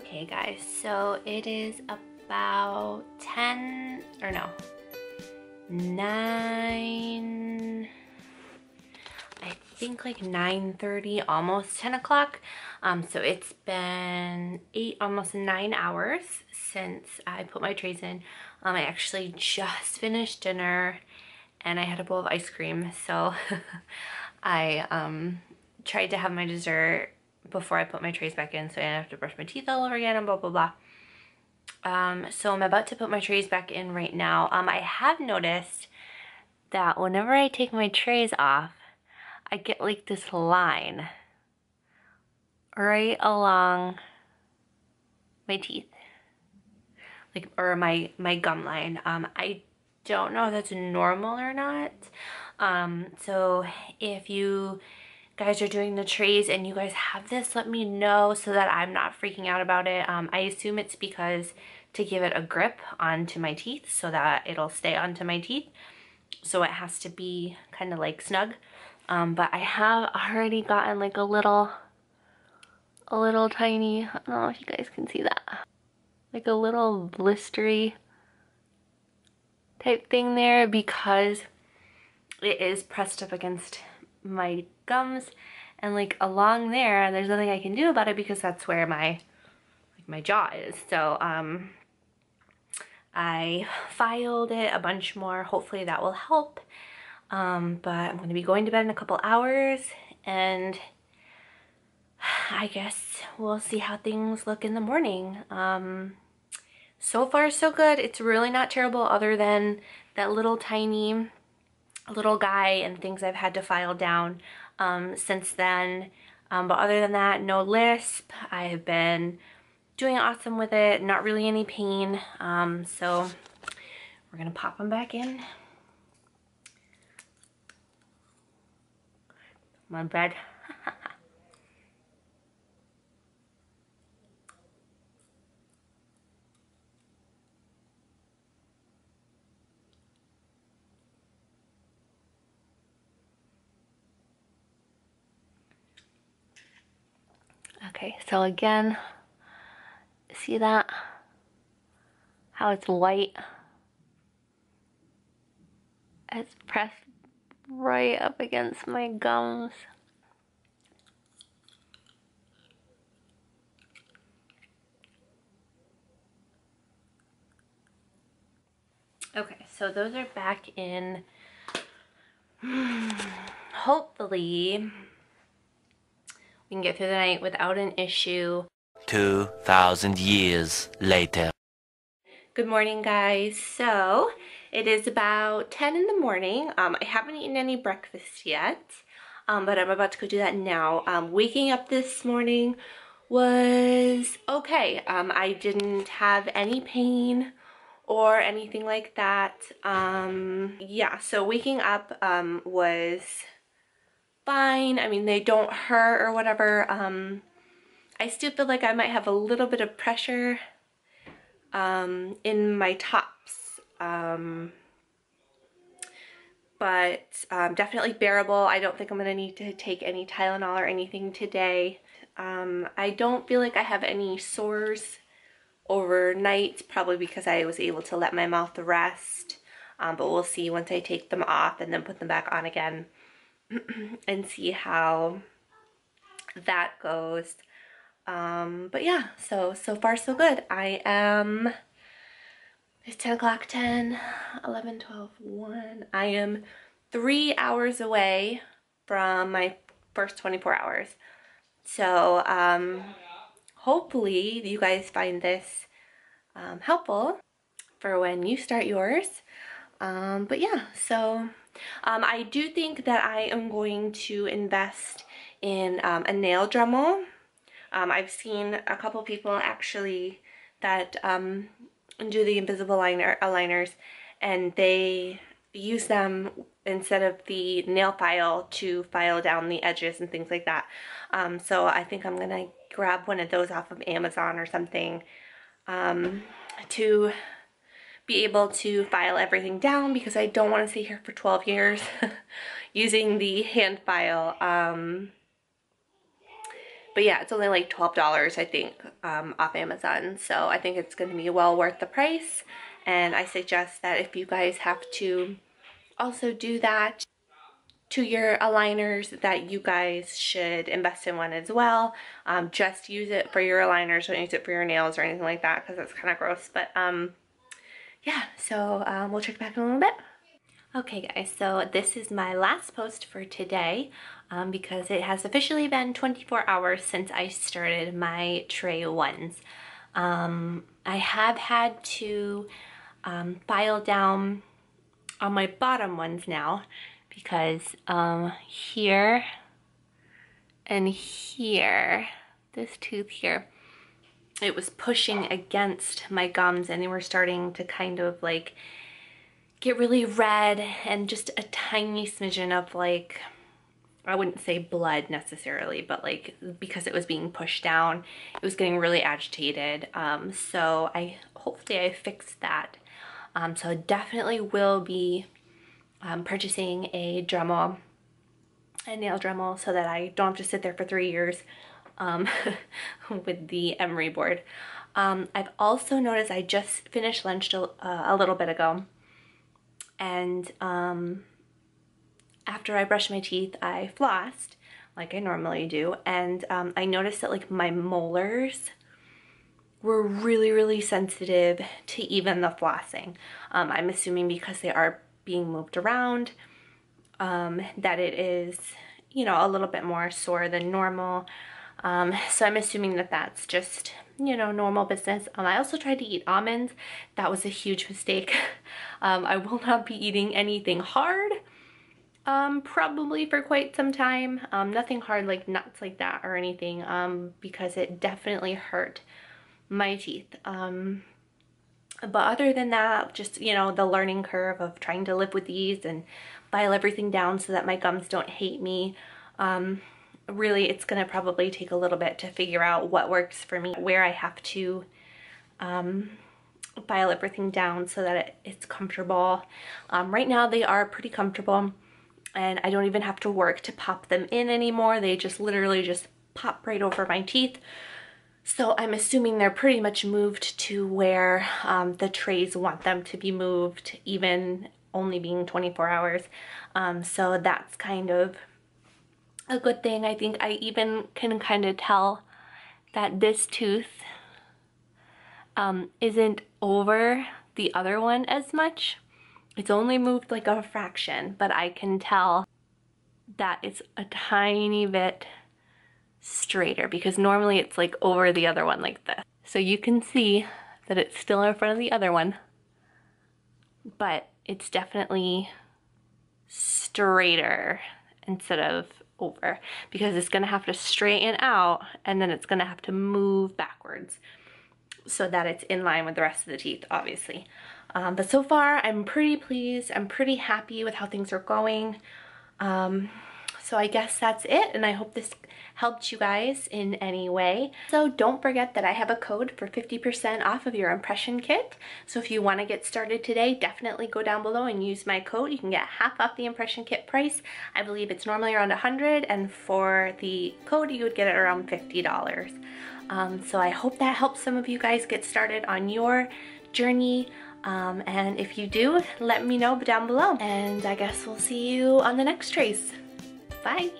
Okay guys, so it is about 10, or no, 9, I think like 9:30, almost 10 o'clock. So it's been almost 9 hours since I put my trays in. I actually just finished dinner and I had a bowl of ice cream, so I tried to have my dessert before I put my trays back in so I didn't have to brush my teeth all over again and blah blah blah. So I'm about to put my trays back in right now. I have noticed that whenever I take my trays off, I get like this line right along my teeth, like, or my gum line. I don't know if that's normal or not. So if you guys are doing the trays and you guys have this, let me know so that I'm not freaking out about it. I assume it's because to give it a grip onto my teeth so that it'll stay onto my teeth. So it has to be kind of like snug. But I have already gotten like a little tiny, I don't know if you guys can see that, like a little blistery type thing there because it is pressed up against my gums, and like along there's nothing I can do about it because that's where my jaw is. So I filed it a bunch more. Hopefully that will help. But I'm going to be going to bed in a couple hours, and I guess we'll see how things look in the morning. So far so good. It's really not terrible other than that little tiny little guy and things I've had to file down since then. But other than that, no lisp. I have been doing awesome with it. Not really any pain. So we're gonna pop them back in. My bed. Okay, so again, see that? How it's white? It's pressed right up against my gums. Okay, so those are back in. Hopefully we can get through the night without an issue. 2,000 years later. Good morning, guys. So it is about 10 in the morning. I haven't eaten any breakfast yet, but I'm about to go do that now. Waking up this morning was okay. I didn't have any pain or anything like that. Yeah, so waking up was fine. I mean, they don't hurt or whatever. I still feel like I might have a little bit of pressure in my tops, but definitely bearable. I don't think I'm gonna need to take any Tylenol or anything today. I don't feel like I have any sores overnight, probably because I was able to let my mouth rest, but we'll see once I take them off and then put them back on again and see how that goes. But yeah, so far so good. It's 10 o'clock, 10, 11, 12, 1. I am 3 hours away from my first 24 hours. So hopefully you guys find this helpful for when you start yours. But yeah, so I do think that I am going to invest in a nail Dremel. I've seen a couple people actually that do the invisible aligners, and they use them instead of the nail file to file down the edges and things like that. So I think I'm gonna grab one of those off of Amazon or something to be able to file everything down, because I don't want to stay here for 12 years using the hand file. But yeah, it's only like $12, I think, off Amazon. So I think it's going to be well worth the price. And I suggest that if you guys have to also do that to your aligners, that you guys should invest in one as well. Just use it for your aligners, don't use it for your nails or anything like that, because that's kind of gross. But yeah, so we'll check back in a little bit. Okay guys, so this is my last post for today because it has officially been 24 hours since I started my tray ones. I have had to file down on my bottom ones now because here and here, this tooth here, it was pushing against my gums and they were starting to kind of like get really red and just a tiny smidgen of like, I wouldn't say blood necessarily, but like because it was being pushed down, it was getting really agitated. So hopefully I fixed that. So I definitely will be purchasing a Dremel, a nail Dremel, so that I don't have to sit there for 3 years with the emery board. I've also noticed I just finished lunch a little bit ago, and after I brushed my teeth, I flossed like I normally do, and I noticed that like my molars were really sensitive to even the flossing. I'm assuming because they are being moved around, that it is, you know, a little bit more sore than normal. So I'm assuming that that's just, you know, normal business. I also tried to eat almonds. That was a huge mistake. I will not be eating anything hard, probably for quite some time. Nothing hard like nuts like that or anything, because it definitely hurt my teeth. But other than that, just, you know, the learning curve of trying to live with these and file everything down so that my gums don't hate me. Really, it's gonna probably take a little bit to figure out what works for me, where I have to file everything down so that it's comfortable. Right now they are pretty comfortable and I don't even have to work to pop them in anymore. They just literally just pop right over my teeth. So I'm assuming they're pretty much moved to where the trays want them to be moved, even only being 24 hours. So that's kind of a good thing. I think I even can kind of tell that this tooth isn't over the other one as much. It's only moved like a fraction, but I can tell that it's a tiny bit straighter because normally it's like over the other one like this. So you can see that it's still in front of the other one, but it's definitely straighter instead of over, because it's gonna have to straighten out and then it's gonna have to move backwards so that it's in line with the rest of the teeth, obviously. But so far I'm pretty pleased. I'm pretty happy with how things are going. So I guess that's it, and I hope this helped you guys in any way. So don't forget that I have a code for 50% off of your impression kit. So if you want to get started today, definitely go down below and use my code. You can get half off the impression kit price. I believe it's normally around $100, and for the code you would get it around $50. So I hope that helps some of you guys get started on your journey. And if you do, let me know down below. And I guess we'll see you on the next trace. Bye.